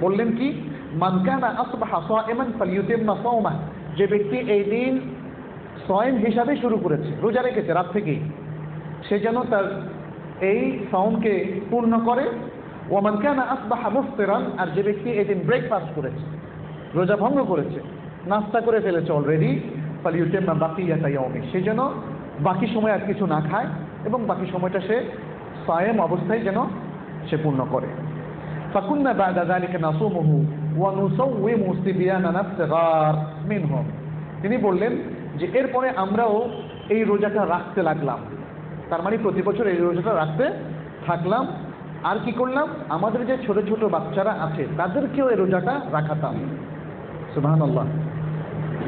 বললেন কি, মান কানা আসবাহা সাইমান ফালইউতিম্মা সাওমা, যে ব্যক্তি এই দিন সাইম হিসাবে শুরু করেছে, রোজা রেখেছে রাত থেকেই, সে যেন তার এই সাওমকে পূর্ণ করে। ওয়া মান কানা আসবাহা মুফতিরান, আর যে ব্যক্তি এই দিন ব্রেকফাস্ট করেছে, রোজা ভঙ্গ করেছে, নাস্তা করে ফেলেছে অলরেডি, ফালইউতিম্মা বাকিয়াতা ইয়াউমি, সে যেন বাকি সময় আর কিছু না খায় এবং বাকি সময়টা সে সায়েম অবস্থায় যেন সে পূর্ণ করে। ফাকুন্না বা'দা যালিকা নাসুমুহু ওয়া নুসাউইমু সিবিয়ানানা ইফতিগার মিনহুম, তিনি বললেন যে এরপরে আমরাও এই রোজাটা রাখতে লাগলাম, তার মানে প্রতি বছর এই রোজাটা রাখতে থাকলাম। আর কি করলাম, আমাদের যে ছোট ছোট বাচ্চারা আছে তাদেরকেও এই রোজাটা রাখাতাম। সুবহানাল্লাহ,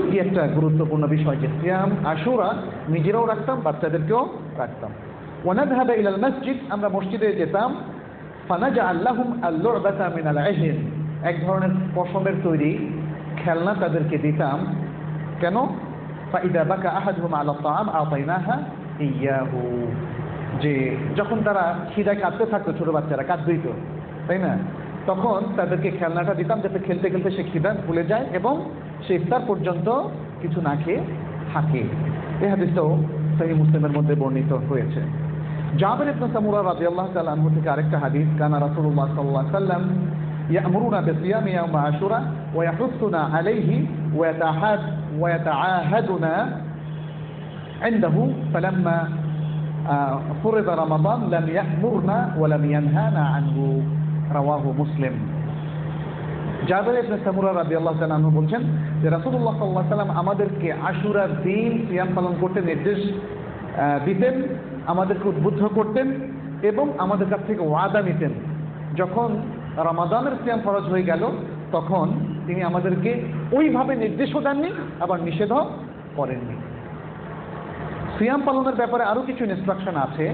কি একটা গুরুত্বপূর্ণ বিষয় যে সিয়াম আশুরা নিজেরাও রাখতাম, বাচ্চাদেরকেও রাখতাম। ওয়ানাযহাবা ইলাল মসজিদ, আমরা মসজিদে যেতাম। ফানাজআল লাহুম আল-লু'বাতা মিনাল ইহিন, এক ধরনের পশমের তৈরি খেলনা তাদেরকে দিতাম। কেন? ফাইদা বাকা আহাদুহুম আলা তাআম আতাইনাহা ইয়াহু, যে যখন তারা খিদায় কাঁদতে থাকতো, ছোট বাচ্চারা কাঁদবেই তো, তাই না, তখন তাদেরকে খেলনাটা দিতাম যাতে খেলতে খেলতে সে খিদা ভুলে যায় এবং সে ইফতার পর্যন্ত কিছু না খেয়ে থাকে। এই হাদিসটাও সহিহ মুসলিমের মধ্যে বর্ণিত হয়েছে। জাবের ইবনে সামুরা রাদিয়াল্লাহু তাআলা আনহু থেকে আরেকটা হাদিস, কানা রাসূলুল্লাহ সাল্লাল্লাহু আলাইহি ওয়াসাল্লাম ইয়া'মুরুনা বিসিয়ামি ইয়াউম আশুরা ওয়া ইয়াহুসুনা আলাইহি ওয়া ইয়াতাআহাদুনা ইনদাহু ফালাম্মা ফুরিদা রমাদান লাম ইয়া'মুরনা ওয়া লাম ইয়ানহানা আনহু, রাওয়াহু মুসলিম। জাবের ইবনে সামুরা রাদিয়াল্লাহু তাআলা আনহু বলছেন যে রাসূলুল্লাহ সাল্লাল্লাহু আলাইহি ওয়াসাল্লাম আমাদেরকে আশুরার দিন সিয়াম পালন করতে নির্দেশ দিতেন, আমাদেরকে উদ্বুদ্ধ করতেন এবং আমাদের কাছ থেকে ওয়াদা নিতেন। যখন রমাদানের সিয়াম ফরজ হয়ে গেল তখন তিনি আমাদেরকে ওইভাবে নির্দেশও দেননি, আবার নিষেধও করেননি। সিয়াম পালনের ব্যাপারে আরও কিছু ইনস্ট্রাকশন আছে,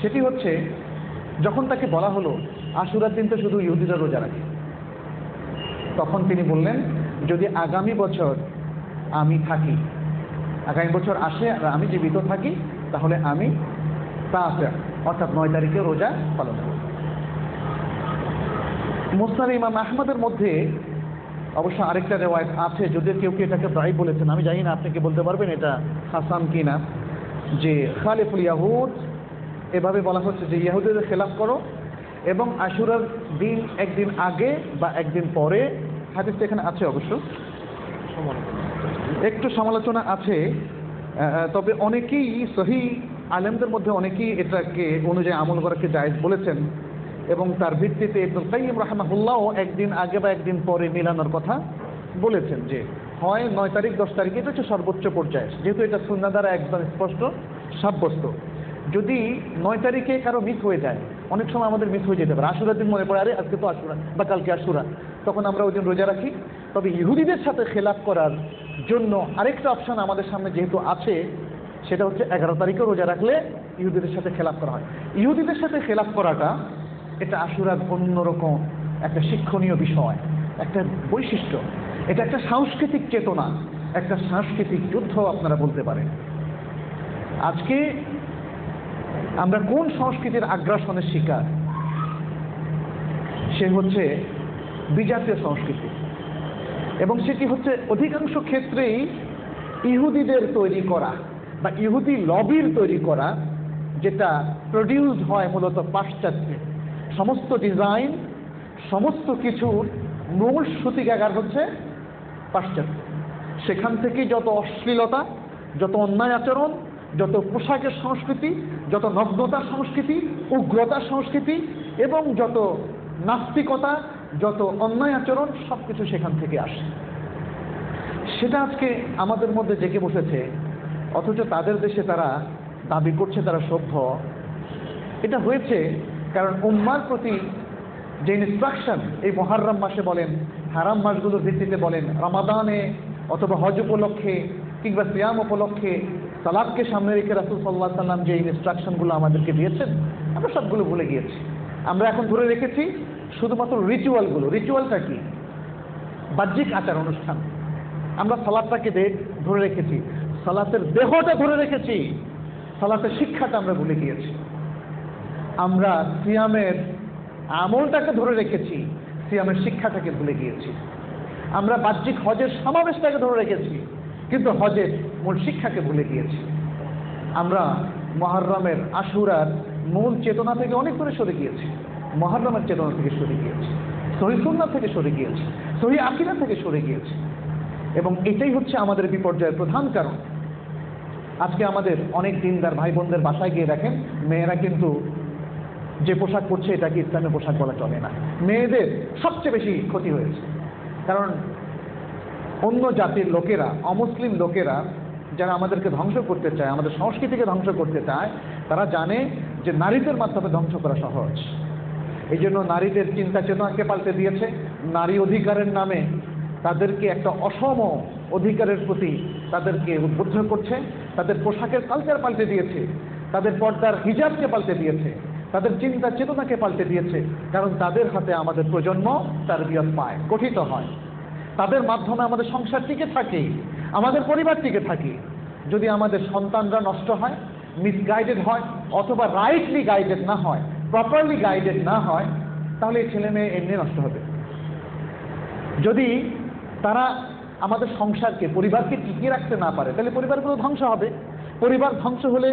সেটি হচ্ছে যখন তাকে বলা হলো আশুরার দিন তো শুধু ইহুদিরা রোজা রাখে, তখন তিনি বললেন যদি আগামী বছর আমি থাকি, আগামী বছর আসে আর আমি জীবিত থাকি, তাহলে আমি তাসা অর্থাৎ 9 তারিখে রোজা পালন করব। মুসনাদ ইমাম আহমদের মধ্যে অবশ্য আরেকটা রিওয়ায়াত আছে, যদিও কেউ কেউ এটাকে দায়ী বলেছেন, আমি জানি না, আপনি কি বলতে পারবেন এটা হাসান কিনা, যে খালিফুল ইয়াহুদ, এভাবে বলা হচ্ছে যে ইহুদিদের খেলাফ করো এবং আশুরার দিন একদিন আগে বা একদিন পরে, হাদিসটা এখানে আছে অবশ্য, একটু সমালোচনা আছে, তবে অনেকেই সহিহ আলেমদের মধ্যে অনেকেই এটাকে অনুযায়ী আমল করাকে জায়েজ বলেছেন এবং তার ভিত্তিতে ইবনুল কাইয়্যিম রাহিমাহুল্লাহ একদিন আগে বা একদিন পরে মিলানোর কথা বলেছেন, যে হয় 9 তারিখ 10 তারিখে, এটা হচ্ছে সর্বোচ্চ পর্যায়ে, যেহেতু এটা সুন্নাহ দ্বারা একদম স্পষ্ট সাব্যস্ত। যদি 9 তারিখে কারো মিস হয়ে যায়, অনেক সময় আমাদের মিস হয়ে যেতে পারে, আশুরার দিন মনে পড়ে আরে আজকে তো আশুরা বা কালকে আশুরা, তখন আমরা ওই দিন রোজা রাখি। তবে ইহুদিদের সাথে খেলাফ করার জন্য আরেকটা অপশন আমাদের সামনে যেহেতু আছে, সেটা হচ্ছে 11 তারিখে রোজা রাখলে ইহুদিদের সাথে খেলাফ করা হয়। ইহুদিদের সাথে খেলাফ করাটা এটা আশুরার অন্যরকম একটা শিক্ষণীয় বিষয়, একটা বৈশিষ্ট্য, এটা একটা সাংস্কৃতিক চেতনা, একটা সাংস্কৃতিক যুদ্ধ আপনারা বলতে পারেন। আজকে আমরা কোন সংস্কৃতির আগ্রাসনের শিকার? সে হচ্ছে বিজাতীয় সংস্কৃতি, এবং সেটি হচ্ছে অধিকাংশ ক্ষেত্রেই ইহুদিদের তৈরি করা বা ইহুদি লবির তৈরি করা, যেটা প্রডিউসড হয় মূলত পাশ্চাত্যে। সমস্ত ডিজাইন, সমস্ত কিছুর মূল সূতিকাগার হচ্ছে পাশ্চাত্য। সেখান থেকে যত অশ্লীলতা, যত অন্যায় আচরণ, যত পোশাকের সংস্কৃতি, যত নগ্নতার সংস্কৃতি, উগ্রতার সংস্কৃতি এবং যত নাস্তিকতা, যত অন্যায় আচরণ, সব কিছু সেখান থেকে আসে। সেটা আজকে আমাদের মধ্যে জেগে বসেছে, অথচ তাদের দেশে তারা দাবি করছে তারা সভ্য। এটা হয়েছে কারণ উম্মার প্রতি যে ইনস্ট্রাকশন এই মুহররম মাসে বলেন, হারাম মাসগুলোর ভিত্তিতে বলেন, রমাদানে অথবা হজ উপলক্ষে কিংবা সিয়াম উপলক্ষে সালাতকে সামনে রেখে রাসূল সাল্লাল্লাহু আলাইহি ওয়াসাল্লাম যে ইনস্ট্রাকশনগুলো আমাদেরকে দিয়েছেন, আমরা সবগুলো ভুলে গিয়েছি। আমরা এখন ধরে রেখেছি শুধুমাত্র রিচুয়ালগুলো। রিচুয়ালটা কি? বাহ্যিক আচার অনুষ্ঠান। আমরা সালাতটাকে ধরে রেখেছি, সালাতের দেহটা ধরে রেখেছি, সালাতের শিক্ষাটা আমরা ভুলে গিয়েছি। আমরা সিয়ামের আমলটাকে ধরে রেখেছি, সিয়ামের শিক্ষাটাকে ভুলে গিয়েছি। আমরা বাহ্যিক হজের সমাবেশটাকে ধরে রেখেছি, কিন্তু হজের মূল শিক্ষাকে ভুলে গিয়েছি। আমরা মুহররমের আশুরার মূল চেতনা থেকে অনেক দূরে সরে গিয়েছি, মুহররমের চেতনা থেকে সরে গিয়েছি, সহিহ সুন্নাহ থেকে সরে গিয়েছি, সহিহ আকীদা থেকে সরে গিয়েছি। এবং এটাই হচ্ছে আমাদের বিপর্যয়ের প্রধান কারণ। আজকে আমাদের অনেক দিনদার ভাই বোনদের বাসায় গিয়ে দেখেন, মেয়েরা কিন্তু যে পোশাক পরছে এটাকে ইসলামের পোশাক বলা চলে না। মেয়েদের সবচেয়ে বেশি ক্ষতি হয়েছে, কারণ অন্য জাতির লোকেরা, অমুসলিম লোকেরা যারা আমাদেরকে ধ্বংস করতে চায়, আমাদের সংস্কৃতিকে ধ্বংস করতে চায়, তারা জানে যে নারীদের মাধ্যমে ধ্বংস করা সহজ। এই জন্য নারীদের চিন্তা চেতনাকে পাল্টে দিয়েছে। নারী অধিকারের নামে তাদেরকে একটা অসম অধিকারের প্রতি তাদেরকে উদ্বুদ্ধ করছে। তাদের পোশাকের কালচার পাল্টে দিয়েছে, তাদের পর্দার হিজাবকে পাল্টে দিয়েছে, তাদের চিন্তা চেতনাকে পাল্টে দিয়েছে। কারণ তাদের হাতে আমাদের প্রজন্ম তারবিয়ত পায়, গঠিত হয়, তাদের মাধ্যমে আমাদের সংসার টিকে থাকে, আমাদের পরিবার টিকে থাকে। যদি আমাদের সন্তানরা নষ্ট হয়, মিসগাইডেড হয়, অথবা রাইটলি গাইডেড না হয়, প্রপারলি গাইডেড না হয়, তাহলে এই ছেলে মেয়ে এমনি নষ্ট হবে। যদি তারা আমাদের সংসারকে, পরিবারকে টিকিয়ে রাখতে না পারে, তাহলে পরিবারগুলো ধ্বংস হবে। পরিবার ধ্বংস হলে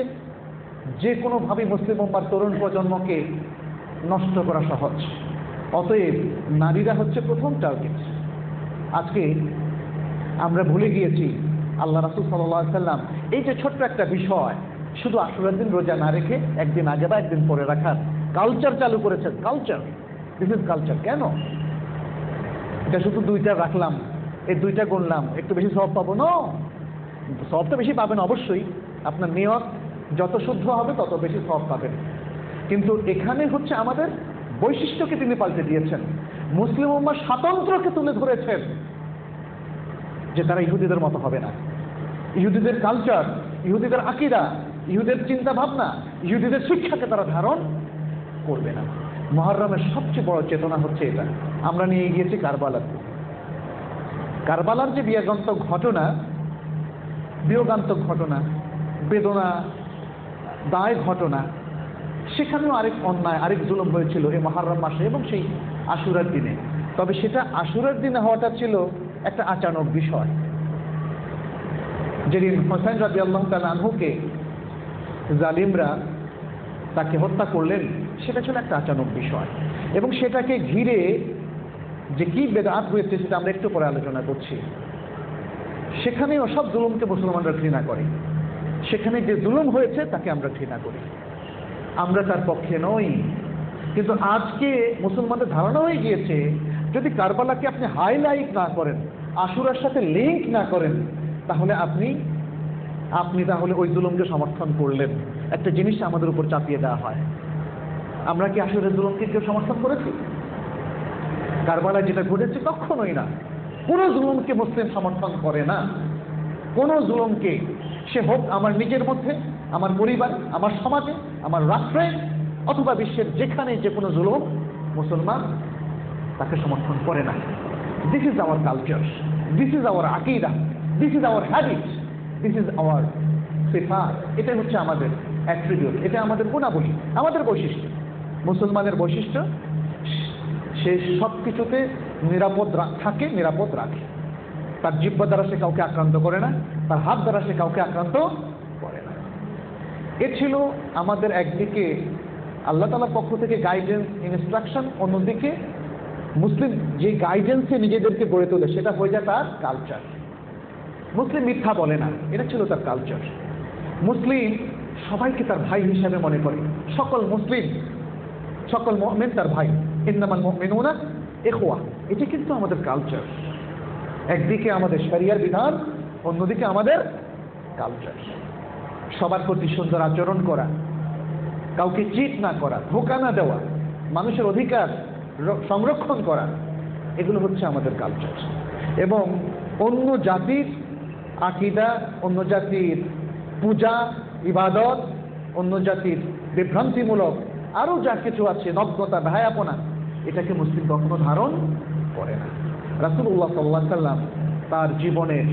যে কোনোভাবে মুসলিম উম্মার তরুণ প্রজন্মকে নষ্ট করা সহজ। অতএব নারীরা হচ্ছে প্রথম টার্গেট। আজকে আমরা ভুলে গিয়েছি আল্লাহ রাসূল সাল্লাল্লাহু আলাইহি সাল্লাম এই যে ছোট্ট একটা বিষয়, শুধু আশুরার দিন রোজা না রেখে একদিন আগে বা একদিন পরে রাখার কালচার চালু করেছেন। Culture, this is culture. কেন এটা শুধু দুইটা রাখলাম, এই দুইটা গুনলাম, একটু বেশি সওয়াব পাবো? না, সওয়াব তো বেশি পাবেন অবশ্যই, আপনার নিয়ত যত শুদ্ধ হবে তত বেশি সওয়াব পাবেন। কিন্তু এখানে হচ্ছে আমাদের বৈশিষ্ট্যকে তিনি পাল্টে দিয়েছেন। মুসলিম উম্মার স্বাতন্ত্র্যকে তুলে ধরেছেন যে তারা ইহুদিদের মতো হবে না। ইহুদিদের কালচার, ইহুদিদের আকীদা, ইহুদের চিন্তা ভাবনা, ইহুদিদের শিক্ষাকে তারা ধারণ করবে না। মুহররমের সবচেয়ে বড় চেতনা হচ্ছে এটা। আমরা নিয়ে গিয়েছি কারবালাতে। কারবালার যে বিয়োগান্তক ঘটনা, বেদনা দায় ঘটনা, সেখানেও আরেক অন্যায়, আরেক জুলুম হয়েছিল এই মুহররম মাসে এবং সেই আশুরার দিনে। তবে সেটা আশুরার দিনে হওয়াটা ছিল একটা আচানক বিষয়। যেদিন হোসেন রাদিয়াল্লাহু তাআলা আনহুকে জালিমরা তাকে হত্যা করলেন, সেটা ছিল একটা আচানক বিষয়। এবং সেটাকে ঘিরে যে কি বেদাত হয়েছে সেটা আমরা একটু পরে আলোচনা করছি। সেখানেও সব জুলুমকে মুসলমানরা ঘৃণা করে। সেখানে যে জুলুম হয়েছে তাকে আমরা ঘৃণা করি, আমরা তার পক্ষে নই। কিন্তু আজকে মুসলমানদের ধারণা হয়ে গিয়েছে, যদি কারবালাকে আপনি হাইলাইট না করেন, আশুরার সাথে লিঙ্ক না করেন, তাহলে আপনি তাহলে ওই জুলুমকে সমর্থন করলেন। একটা জিনিস আমাদের উপর চাপিয়ে দেওয়া হয়। আমরা কি আশুরের জুলুমকে কেউ সমর্থন করেছি? কারবালায় যেটা ঘটেছে কখনোই না। কোনো জুলুমকে মুসলিম সমর্থন করে না, কোনো জুলুমকে, সে হোক আমার নিজের মধ্যে, আমার পরিবার, আমার সমাজে, আমার রাষ্ট্রে, অথবা বিশ্বের যেখানে যে কোনো জুলুম, মুসলমান তাকে সমর্থন করে না। This is our culture, this is our আকীদা, this is our habit, this is our সিফাত। এটা হচ্ছে আমাদের অ্যাট্রিবিউট, এটা আমাদের গুণাবলী, আমাদের বৈশিষ্ট্য। মুসলমানের বৈশিষ্ট্য, সে সব কিছুতে নিরাপদ রাখে। তার জিহ্বা দ্বারা সে কাউকে আক্রান্ত করে না, তার হাত দ্বারা সে কাউকে আক্রান্ত করে না। এ ছিল আমাদের একদিকে আল্লাহ তাআলার পক্ষ থেকে গাইডেন্স, ইনস্ট্রাকশন, অন্যদিকে মুসলিম যে গাইডেন্সে নিজেদেরকে গড়ে তোলে সেটা হয়ে যায় তার কালচার। মুসলিম মিথ্যা বলে না, এটা ছিল তার কালচার। মুসলিম সবাইকে তার ভাই হিসাবে মনে করে, সকল মুসলিম, সকল মুমিন তার ভাই। ইন্নামাল মুমিনুনা ইখওয়া, এটা কিন্তু আমাদের কালচার। একদিকে আমাদের শরিয়ার বিধান, অন্যদিকে আমাদের কালচার। সবার প্রতি সুন্দর আচরণ করা, কাউকে চিট না করা, ধোঁকা না দেওয়া, মানুষের অধিকার সংরক্ষণ করা, এগুলো হচ্ছে আমাদের কালচার। এবং অন্য জাতির আকীদা, অন্য জাতির পূজা ইবাদত, অন্য জাতির বিভ্রান্তিমূলক আরও যা কিছু আছে, নগ্নতা, ভায়াপনা, এটাকে মুসলিম কখনো ধারণ করে না। রাসূলুল্লাহ সাল্লাল্লাহু আলাইহি সাল্লাম তার জীবনের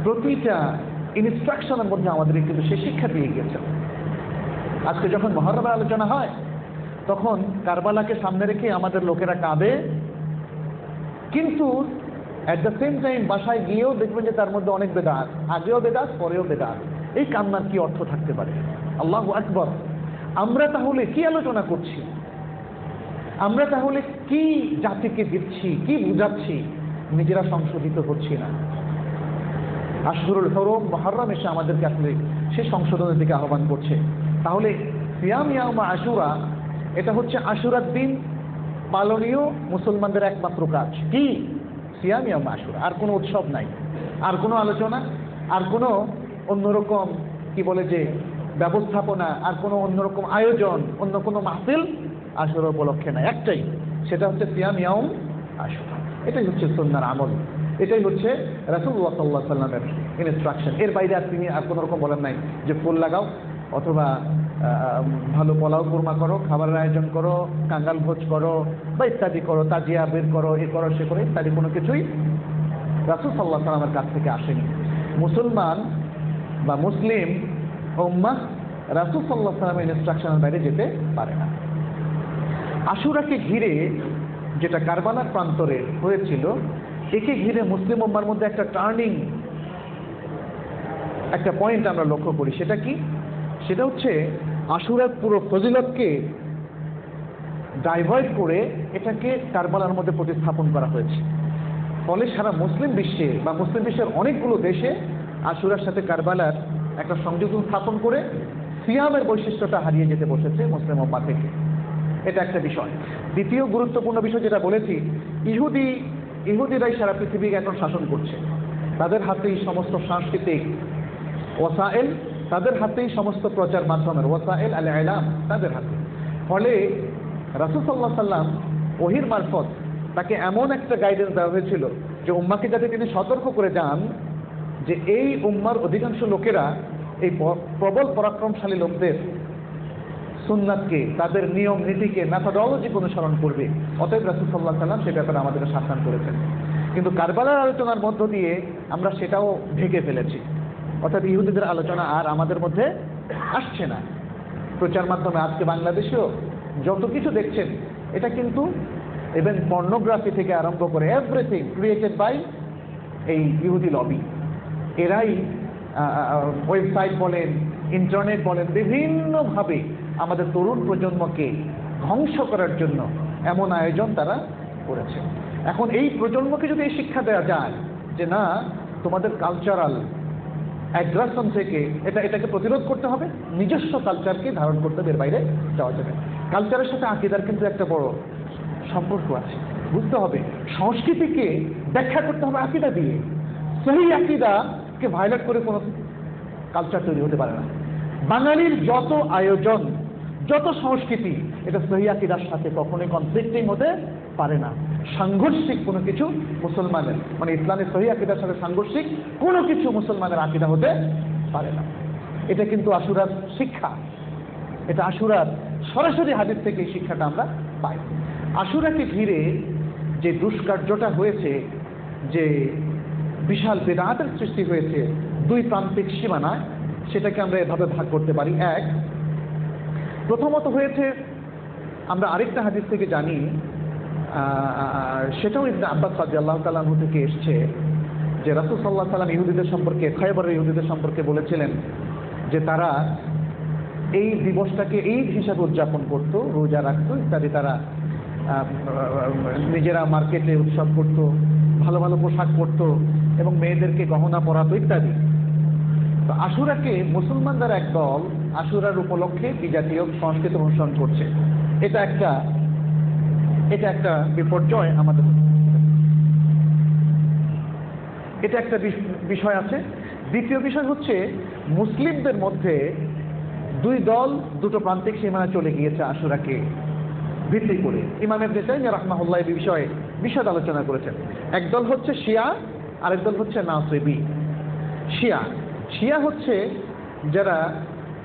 প্রতিটা ইনস্ট্রাকশনের মধ্যে আমাদের কিন্তু সে শিক্ষা দিয়ে গেছেন। আজকে যখন মুহররমের আলোচনা হয়, তখন কারবালাকে সামনে রেখে আমাদের লোকেরা কাঁদে কিন্তু অ্যাট দ্য সেম টাইম বাসায় গিয়েও দেখবেন যে তার মধ্যে অনেক বেদাত, আগেও বেদাত, পরেও বেদাত। এই কান্নার কি অর্থ থাকতে পারে? আল্লাহু আকবার। আমরা তাহলে কি আলোচনা করছি? আমরা তাহলে কি জাতিকে দিচ্ছি, কি বুঝাচ্ছি? নিজেরা সংশোধিত হচ্ছি না। আশহুরুল হুরুম মুহররম এসে আমাদেরকে আসলে সেই সংশোধনের দিকে আহ্বান করছে। তাহলে সিয়াম ইয়াউম আশুরা, এটা হচ্ছে আশুরার দিন পালনীয় মুসলমানদের একমাত্র কাজ। কি? সিয়াম ইয়াউম আশুরা। আর কোনো উৎসব নাই, আর কোনো আলোচনা, আর কোনো অন্যরকম কি বলে যে ব্যবস্থাপনা, আর কোনো অন্যরকম আয়োজন, অন্য কোনো মাহফিল আশুরা উপলক্ষে নাই। একটাই, সেটা হচ্ছে সিয়াম ইয়াউম আশুরা। এটাই হচ্ছে সুন্নাহর আমল, এটাই হচ্ছে রাসূলুল্লাহ সাল্লাল্লাহু আলাইহি ওয়াসাল্লামের ইনস্ট্রাকশন। এর বাইরে আর তিনি আর কোনো রকম বলেন নাই যে ফুল লাগাও, অথবা ভালো পোলাও কুরমা করো, খাবারের আয়োজন করো, কাঙ্গাল ভোজ করো, বা ইত্যাদি করো, তাজিয়া বের করো, এ করো সে করো, ইত্যাদি কোনো কিছুই রাসূল সাল্লাল্লাহু আলাইহি ওয়াসাল্লামের কাছ থেকে আসেনি। মুসলমান বা মুসলিম উম্মাহ রাসূল সাল্লাল্লাহু আলাইহি ওয়াসাল্লামের ইনস্ট্রাকশনের বাইরে যেতে পারে না। আশুরাকে ঘিরে যেটা কারবালার প্রান্তরে হয়েছিল, একে ঘিরে মুসলিম উম্মার মধ্যে একটা টার্নিং, একটা পয়েন্ট আমরা লক্ষ্য করি। সেটা কি? সেটা হচ্ছে আশুরার পুরো ফজিলতকে ডাইভার্ট করে এটাকে কারবালার মধ্যে প্রতিস্থাপন করা হয়েছে। ফলে সারা মুসলিম বিশ্বে বা মুসলিম বিশ্বের অনেকগুলো দেশে আশুরার সাথে কারবালার একটা সংযোজন স্থাপন করে সিয়ামের বৈশিষ্ট্যটা হারিয়ে যেতে বসেছে মুসলিম উম্মাহ থেকে। এটা একটা বিষয়। দ্বিতীয় গুরুত্বপূর্ণ বিষয় যেটা বলেছি, ইহুদিরাই সারা পৃথিবীকে এখন শাসন করছে। তাদের হাতেই সমস্ত সাংস্কৃতিক ওয়াসাইল, তাদের হাতেই সমস্ত প্রচার মাধ্যমের ওয়াসাইল আল ইলাম তাদের হাতে। ফলে রাসূল সাল্লাল্লাহু আলাইহি ওয়াসাল্লাম ওহীর মারফত তাকে এমন একটা গাইডেন্স দেওয়া হয়েছিল যে উম্মাহকে যাতে তিনি সতর্ক করে যান যে এই উম্মার অধিকাংশ লোকেরা এই প্রবল পরাক্রমশালী লোকদের সুন্নাতকে, তাদের নিয়ম নীতিকে, মেথোডোলজিকে অনুসরণ করবে। অতএব রাসূল সাল্লাল্লাহু আলাইহি ওয়াসাল্লাম সে ব্যাপারে আমাদেরকে সাবধান করেছেন। কিন্তু কারবালার আলোচনার মধ্য দিয়ে আমরা সেটাও ঢেকে ফেলেছি। অর্থাৎ ইহুদিদের আলোচনা আর আমাদের মধ্যে আসছে না। প্রচার মাধ্যমে আজকে বাংলাদেশেও যত কিছু দেখছেন, এটা কিন্তু ইভেন পর্নোগ্রাফি থেকে আরম্ভ করে এভরিথিং ক্রিয়েটেড বাই এই ইহুদি লবি। এরাই ওয়েবসাইট বলেন, ইন্টারনেট বলেন, বিভিন্নভাবে আমাদের তরুণ প্রজন্মকে ধ্বংস করার জন্য এমন আয়োজন তারা করেছে। এখন এই প্রজন্মকে যদি এই শিক্ষা দেওয়া যায় যে না, তোমাদের কালচারাল অ্যাগ্রাসন থেকে এটাকে প্রতিরোধ করতে হবে, নিজস্ব কালচারকে ধারণ করতে হবে, এর বাইরে যাওয়া যাবে। কালচারের সাথে আকীদার কিন্তু একটা বড় সম্পর্ক আছে, বুঝতে হবে। সংস্কৃতিকে ব্যাখ্যা করতে হবে আকীদা দিয়ে। সহিহ আকীদাকে ভায়োলেট করে কোনো কালচার তৈরি হতে পারে না। বাঙালির যত আয়োজন, যত সংস্কৃতি, এটা সহিহ আকীদার সাথে কখনোই কনফ্লিক্টিং হতে পারে না। সাংঘর্ষিক কোনো কিছু মুসলমানের, মানে ইসলামের সহিহ আকীদার সাথে সাংঘর্ষিক কোনো কিছু মুসলমানের আকীদা হতে পারে না। এটা কিন্তু আশুরার শিক্ষা, এটা আশুরার সরাসরি হাদিস থেকে এই শিক্ষাটা আমরা পাই। আশুরাকে ঘিরে যে দুষ্কার্যটা হয়েছে, যে বিশাল বেদাতের সৃষ্টি হয়েছে দুই প্রান্তিক সীমানায়, সেটাকে আমরা এভাবে ভাগ করতে পারি। এক, প্রথমত হয়েছে, আমরা আরেকটা হাদিস থেকে জানি, সেটাও ইবনে আব্বাস রাদিয়াল্লাহু তাআলা আনহু থেকে এসেছে, যে রাসূল সাল্লাল্লাহু আলাইহি ওয়াসাল্লাম ইহুদিদের সম্পর্কে, খয়বরের ইহুদিদের সম্পর্কে বলেছিলেন যে তারা এই দিবসটাকে ঈদ হিসাবে উদযাপন করত, রোজা রাখতো ইত্যাদি। তারা নিজেরা মার্কেটে উৎসব করত, ভালো ভালো পোশাক পরতো এবং মেয়েদেরকে গহনা পরাতো ইত্যাদি। তো আশুরাকে মুসলমানদের এক দল আশুরার উপলক্ষে বিজাতীয় সংস্কৃতি অনুসরণ করছে। এটা একটা বিপর্যয় আমাদের, এটা একটা বিষয় আছে। দ্বিতীয় বিষয় হচ্ছে, মুসলিমদের মধ্যে দুই দল, দুটো প্রান্তিক সীমানা চলে গিয়েছে আশুরাকে ভিত্তি করে। ইমাম ইবনে তাইমিয়া রাহমাহুল্লাহ এই বিষয়ে বিশদ আলোচনা করেছেন। একদল হচ্ছে শিয়া, আরেক দল হচ্ছে নাসিবি। শিয়া হচ্ছে যারা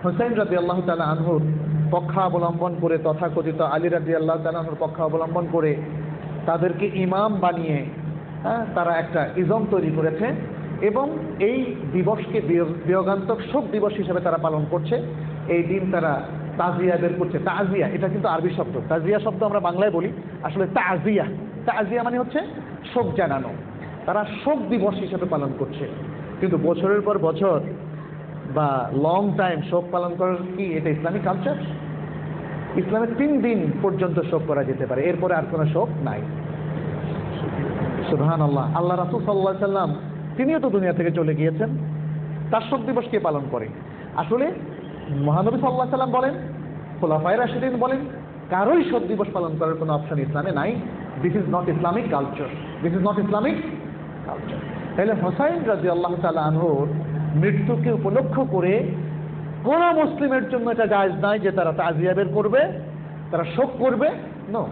হুসাইন রাদিয়াল্লাহু তাআলা আনহুর পক্ষাবলম্বন করে, তথাকথিত আলী রাদিয়াল্লাহু তাআলা আনহুর পক্ষাবলম্বন করে তাদেরকে ইমাম বানিয়ে তারা একটা ইজম তৈরি করেছে এবং এই দিবসকে বিয়োগান্তক শোক দিবস হিসেবে তারা পালন করছে। এই দিন তারা তাজিয়া বের করছে। তাজিয়া, এটা কিন্তু আরবি শব্দ। তাজিয়া শব্দ আমরা বাংলায় বলি, আসলে তাজিয়া মানে হচ্ছে শোক জানানো, তারা শোক দিবস হিসেবে পালন করছে। কিন্তু বছরের পর বছর বা লং টাইম শোক পালন করার কি এটা ইসলামিক কালচার? ইসলামের 3 দিন পর্যন্ত শোক করা যেতে পারে, এরপরে আর কোনো শোক নাই। সুবহানাল্লাহ। আল্লাহ রাসূল সাল্লাল্লাহু আলাইহি সাল্লাম তিনিও তো দুনিয়া থেকে চলে গিয়েছেন, তার শোক দিবস কে পালন করে? আসলে মহানবী সাল্লাল্লাহু আলাইহি সাল্লাম বলেন, খোলাফায়ে রাশিদিন বলেন, কারোই শোক দিবস পালন করার কোনো অপশন ইসলামে নাই। This is not Islamic culture, this is not Islamic culture. তাহলে হোসাইন রাদিয়াল্লাহু তাআলা আনহুর মৃত্যুকে উপলক্ষ করে কোন মুসলিমের জন্য এটা জায়েজ নাই যে তারা তাজিয়া বের করবে, তারা শোক করবে। নো,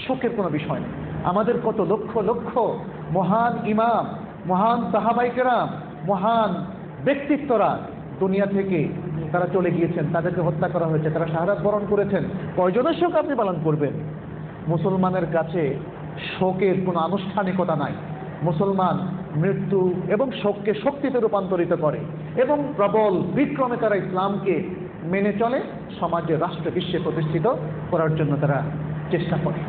শোকের কোনো বিষয় নেই। আমাদের কত লক্ষ লক্ষ মহান ইমাম, মহান সাহাবায়ে কেরাম, মহান ব্যক্তিত্বরা দুনিয়া থেকে তারা চলে গিয়েছেন, তাদেরকে হত্যা করা হয়েছে, তারা শাহাদাত বরণ করেছেন। কয়জনের শোক আপনি পালন করবেন? মুসলমানের কাছে শোকের কোনো আনুষ্ঠানিকতা নাই। মুসলমান মৃত্যু এবং শোককে শক্তিতে রূপান্তরিত করে এবং প্রবল বিক্রমে তারা ইসলামকে মেনে চলে, সমাজে, রাষ্ট্রে, বিশ্বে প্রতিষ্ঠিত করার জন্য তারা চেষ্টা করে।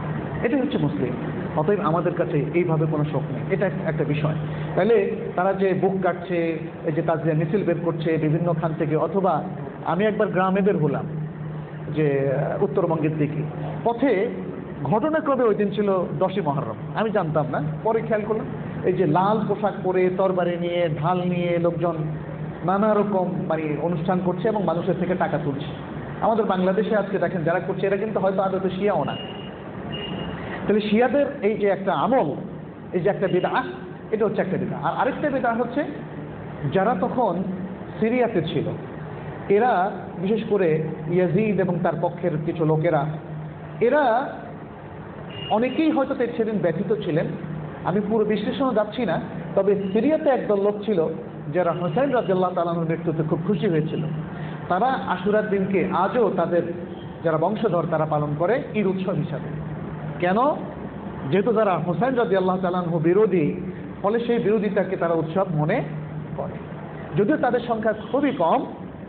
এটাই হচ্ছে মুসলিম। অতএব আমাদের কাছে এইভাবে কোনো শোক নেই, এটা একটা বিষয়। তাহলে তারা যে বুক কাটছে, এই যে তাজিয়া মিছিল বের করছে বিভিন্ন খান থেকে, অথবা আমি একবার গ্রামে বের হলাম যে উত্তরবঙ্গের দিকে, পথে ঘটনাক্রমে ওই দিন ছিল 10ই মুহররম, আমি জানতাম না, পরে খেয়াল করলাম এই যে লাল পোশাক পরে তরবারি নিয়ে ঢাল নিয়ে লোকজন নানা রকম মানে অনুষ্ঠান করছে এবং মানুষের থেকে টাকা তুলছে। আমাদের বাংলাদেশে আজকে দেখেন যারা করছে এরা কিন্তু হয়তো আদতে শিয়াও না। তাহলে শিয়াদের এই যে একটা আমল, এই যে একটা বিদআহ, এটা হচ্ছে একটা বিদআহ। আর আরেকটা বিদআহ হচ্ছে যারা তখন সিরিয়াতে ছিল, এরা বিশেষ করে ইয়াজিদ এবং তার পক্ষের কিছু লোকেরা, এরা অনেকেই হয়তো সেদিন ব্যথিত ছিলেন, আমি পুরো বিশ্লেষণে যাচ্ছি না, তবে সিরিয়াতে একদল লোক ছিল যারা হোসাইন রাদিয়াল্লাহু তাআলা আনহুর মৃত্যুতে খুব খুশি হয়েছিল। তারা আশুরার দিনকে আজও তাদের যারা বংশধর তারা পালন করে ঈদ উৎসব হিসাবে। কেন? যেহেতু তারা হোসাইন রাদিয়াল্লাহু তাআলা আনহু বিরোধী, ফলে সেই বিরোধিতাকে তারা উৎসব মনে করে। যদিও তাদের সংখ্যা খুবই কম,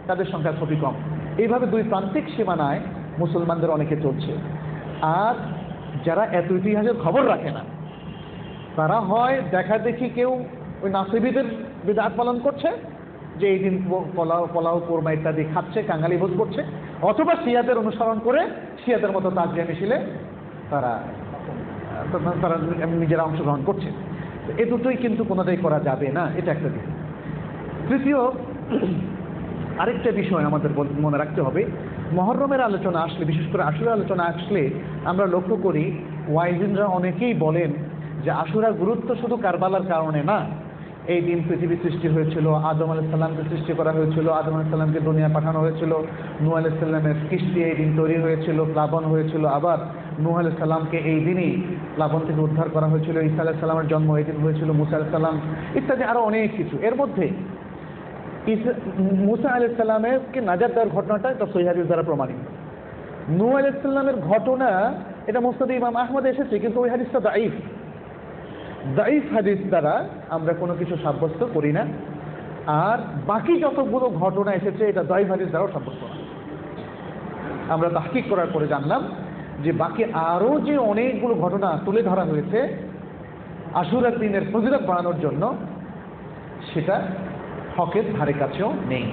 তাদের সংখ্যা খুবই কম। এইভাবে দুই প্রান্তিক সীমানায় মুসলমানদের অনেকে চলছে। আর যারা এত ইতিহাসের খবর রাখে না, তারা হয় দেখা দেখি কেউ ওই নাসিবীদের বিদআত পালন করছে যে এই দিন পোলাও কোরমা ইত্যাদি খাচ্ছে, কাঙালি ভোজ করছে, অথবা শিয়াদের অনুসরণ করে শিয়াদের মতো তাজিয়া মিছিলে তারা নিজেরা অংশগ্রহণ করছে। এ দুটোই কিন্তু কোনোটাই করা যাবে না, এটা একটা দিক। তৃতীয় আরেকটা বিষয় আমাদের মনে রাখতে হবে, মুহররমের আলোচনা আসলে, বিশেষ করে আশুরার আলোচনা আসলে আমরা লক্ষ্য করি ওয়াইজিনরা অনেকেই বলেন যে আশুরার গুরুত্ব শুধু কারবালার কারণে না। এই দিন পৃথিবী সৃষ্টি হয়েছিল, আদম আলাইহিস সালামকে সৃষ্টি করা হয়েছিল, আদম আলাইহিস সালামকে দুনিয়া পাঠানো হয়েছিল, নূহ আলাইহিস সালামের কিস্তি এই দিন তৈরি হয়েছিল, প্লাবন হয়েছিল, আবার নূহ আলাইহিস সালামকে এই দিনই প্লাবন থেকে উদ্ধার করা হয়েছিল, ঈসা আলাইহিস সালামের জন্ম এই দিন হয়েছিল, মুসা আলাইহিস সালাম ইত্যাদি আরও অনেক কিছু। এর মধ্যে মুসা আলাইহিস সালামকে নাজাত দেওয়ার ঘটনাটা এটা সহিহ হাদিস দ্বারা প্রমাণিত। নূহ আলাইহিস সালামের ঘটনা এটা মুসনাদ ইমাম আহমদ এসেছে, কিন্তু ওই হাদিসটা দাঈফ হাদিস দ্বারা আমরা কোনো কিছু সাব্যস্ত করি না। আর বাকি যতগুলো ঘটনা এসেছে এটা দাঈফ হাদিস দ্বারাও সাব্যস্ত না। আমরা তাহকিক করার পরে জানলাম যে বাকি আরও যে অনেকগুলো ঘটনা তুলে ধরা হয়েছে আশুরার দিনের ফজিলত বাড়ানোর জন্য, সেটা হকের ধারে কাছেও নেই।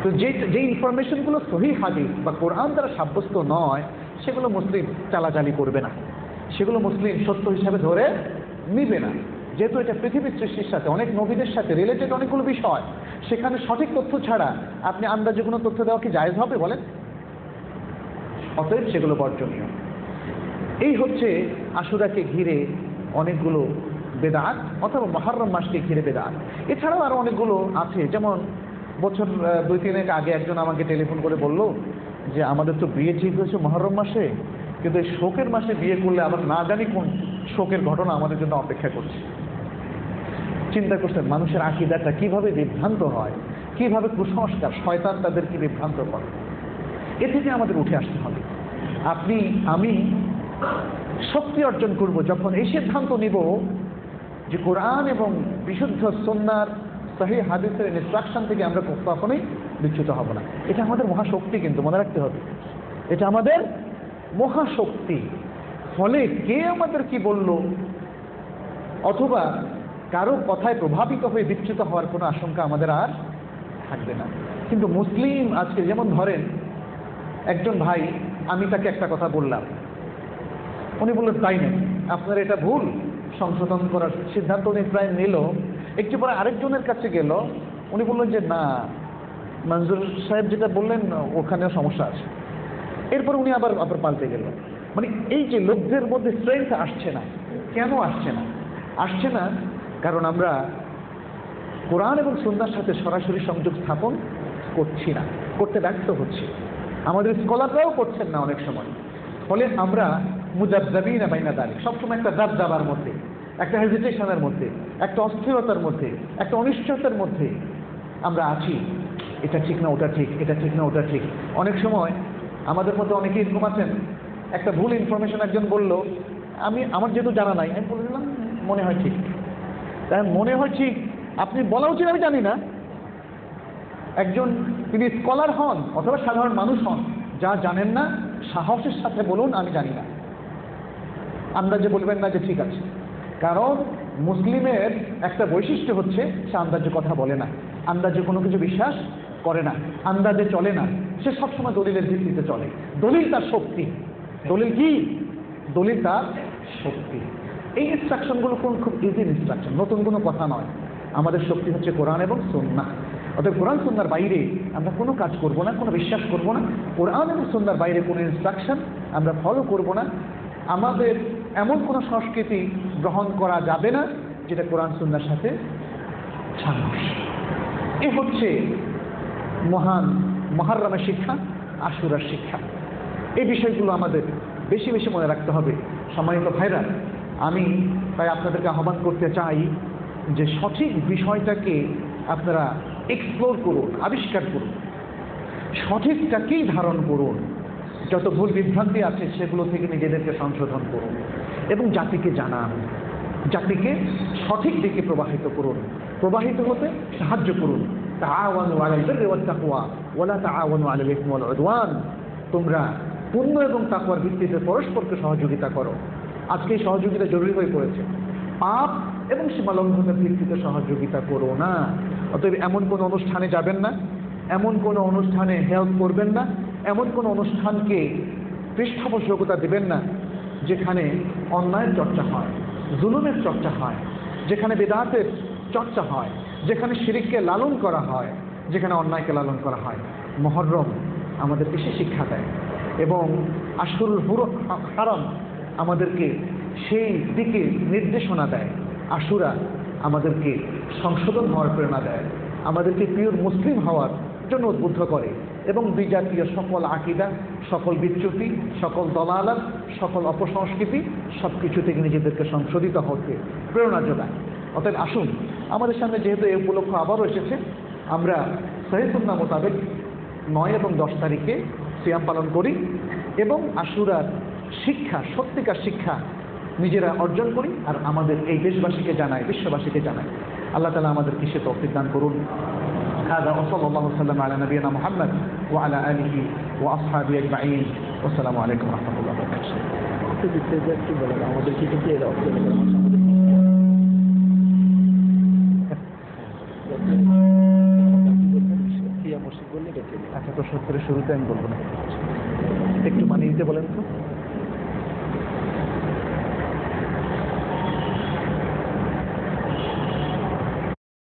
তো যে ইনফরমেশনগুলো সহিহ হাদিস বা কোরআন দ্বারা সাব্যস্ত নয়, সেগুলো মুসলিম চালাচালি করবে না, সেগুলো মুসলিম সত্য হিসাবে ধরে নিবে না। যেহেতু এটা পৃথিবীর সৃষ্টির সাথে, অনেক নবীদের সাথে রিলেটেড অনেকগুলো বিষয়, সেখানে সঠিক তথ্য ছাড়া আপনি আন্দাজে কোনো তথ্য দেওয়া কি জায়েজ হবে বলেন? অতএব সেগুলো বর্জনীয়। এই হচ্ছে আশুরাকে ঘিরে অনেকগুলো বেদাত, অথবা মুহররম মাসকে ঘিরে বেদাত। এছাড়াও আরও অনেকগুলো আছে, যেমন বছর 2-3 আগে একজন আমাকে টেলিফোন করে বলল যে আমাদের তো বিয়ে ঠিক হয়েছে মুহররম মাসে, কিন্তু এই শোকের মাসে বিয়ে করলে আবার না জানি কোন শোকের ঘটনা আমাদের জন্য অপেক্ষা করছে। চিন্তা করছেন মানুষের আকীদাটা কিভাবে বিভ্রান্ত হয়, কিভাবে কুসংস্কার, শয়তান তাদেরকে বিভ্রান্ত করে। এ থেকে আমাদের উঠে আসতে হবে। আপনি আমি শক্তি অর্জন করব যখন এই সিদ্ধান্ত নিব যে কোরআন এবং বিশুদ্ধ সুন্নাহর সহিহ হাদিসের ইনস্ট্রাকশন থেকে আমরা কখনোই বিচ্যুত হব না। এটা আমাদের মহাশক্তি, কিন্তু মনে রাখতে হবে এটা আমাদের মহাশক্তি। ফলে কে আমাদের কি বলল অথবা কারো কথায় প্রভাবিত হয়ে বিচ্যুত হওয়ার কোনো আশঙ্কা আমাদের আর থাকবে না। কিন্তু মুসলিম আজকে যেমন ধরেন একজন ভাই, আমি তাকে একটা কথা বললাম, উনি বললেন তাই নেই, আপনার এটা ভুল, সংশোধন করার সিদ্ধান্ত উনি প্রায় নিল। একটু পরে আরেকজনের কাছে গেল, উনি বললেন যে না, মঞ্জুর সাহেব যেটা বললেন ওখানেও সমস্যা আছে। এরপর উনি আবার পাল্টে গেল। মানে এই যে লোকদের মধ্যে স্ট্রেংথ আসছে না, কেন আসছে না? আসছে না কারণ আমরা কোরআন এবং সুন্নাহর সাথে সরাসরি সংযোগ স্থাপন করছি না, করতে ব্যর্থ হচ্ছি। আমাদের স্কলাররাও করছেন না অনেক সময়। ফলে আমরা মুজাবজাবিনা বাইনা দালিক, সবসময় একটা দাবদাবার মধ্যে, একটা হেজিটেশনের মধ্যে, একটা অস্থিরতার মধ্যে, একটা অনিশ্চয়তার মধ্যে আমরা আছি। এটা ঠিক না ওটা ঠিক, এটা ঠিক না ওটা ঠিক। অনেক সময় আমাদের মধ্যে অনেকেই এরকম আছেন, একটা ভুল ইনফরমেশন একজন বলল, আমার যেহেতু জানা নাই, আমি বলে দিলাম মনে হয় ঠিক। তাই মনে হয় ঠিক, আপনি বলা উচিত আমি জানি না। একজন তিনি স্কলার হন অথবা সাধারণ মানুষ হন, যা জানেন না সাহসের সাথে বলুন আমি জানি না, আন্দাজে বলবেন না যে ঠিক আছে। কারণ মুসলিমের একটা বৈশিষ্ট্য হচ্ছে সে আন্দাজে কথা বলে না, আন্দাজে কোনো কিছু বিশ্বাস করে না, আন্দাজে চলে না, সে সবসময় দলিলের ভিত্তিতে চলে। দলিল তার শক্তি। দলিল কি? দলিল তার শক্তি। এই ইনস্ট্রাকশনগুলো খুব ইজি ইনস্ট্রাকশন, নতুন কোনো কথা নয়। আমাদের শক্তি হচ্ছে কোরআন এবং সুন্নাহ। অতএব কোরআন সুন্নাহর বাইরে আমরা কোনো কাজ করব না, কোনো বিশ্বাস করব না। কোরআন এবং সুন্নাহর বাইরে কোনো ইনস্ট্রাকশন আমরা ফলো করব না। আমাদের এমন কোনো সংস্কৃতি গ্রহণ করা যাবে না যেটা কোরআন সুন্নাহর সাথে সাংঘর্ষিক। এ হচ্ছে মহান মুহররমের শিক্ষা, আশুরার শিক্ষা। এই বিষয়গুলো আমাদের বেশি বেশি মনে রাখতে হবে। সম্মানিত ভাইরা, আমি তাই আপনাদেরকে আহ্বান করতে চাই যে সঠিক বিষয়টাকে আপনারা এক্সপ্লোর করুন, আবিষ্কার করুন, সঠিকটাকেই ধারণ করুন। যত ভুল বিভ্রান্তি আছে সেগুলো থেকে নিজেদেরকে সংশোধন করুন এবং জাতিকে জানান, জাতিকে সঠিক দিকে প্রবাহিত করুন, প্রবাহিত হতে সাহায্য করুন। তাআওয়ানু আলাল বিররি ওয়াত তাকওয়া ওয়ালা তাআওয়ানু আলাল ইসমি ওয়াল উদওয়ান। তোমরা পুণ্য এবং তাকওয়ার ভিত্তিতে পরস্পরকে সহযোগিতা করো। আজকে এই সহযোগিতা জরুরি হয়ে পড়েছে। পাপ এবং সীমালঙ্ঘনের ভিত্তিতে সহযোগিতা করো না। অতএব এমন কোনো অনুষ্ঠানে যাবেন না, এমন কোনো অনুষ্ঠানে হেল্প করবেন না, এমন কোনো অনুষ্ঠানকে পৃষ্ঠপোষকতা দেবেন না যেখানে অন্যায়ের চর্চা হয়, জুলুমের চর্চা হয়, যেখানে বিদআতের চর্চা হয়, যেখানে শিরককে লালন করা হয়, যেখানে অন্যায়কে লালন করা হয়। মুহররম আমাদেরকে সে শিক্ষা দেয় এবং আশহুরুল হারাম আমাদেরকে সেই দিকে নির্দেশনা দেয়। আশুরা আমাদেরকে সংশোধন হওয়ার প্রেরণা দেয়, আমাদেরকে পিওর মুসলিম হওয়ার জন্য উদ্বুদ্ধ করে এবং বিজাতীয় সকল আকীদা, সকল বিচ্যুতি, সকল দলালাত, সকল অপসংস্কৃতি সব কিছু থেকে নিজেদেরকে সংশোধিত হতে প্রেরণা যোগায়। অতএব আসুন, আমাদের সামনে যেহেতু এই উপলক্ষ আবারও এসেছে, আমরা সহিহ সুন্নাহ মোতাবেক 9 এবং 10 তারিখে সিয়াম পালন করি এবং আশুরার শিক্ষা, সত্যিকার শিক্ষা নিজেরা অর্জন করি আর আমাদের এই দেশবাসীকে জানাই, বিশ্ববাসীকে জানাই। আল্লাহ তাআলা আমাদেরকে সে তৌফিক দান করুন। هذا وصلى الله وسلم على نبينا محمد وعلى آله وأصحابه أجمعين والسلام عليكم ورحمة الله وبركاته. আচ্ছা, তো সত্তরের শুরুতে আমি বলবো না, একটু মানিয়ে দিতে বলেন তো।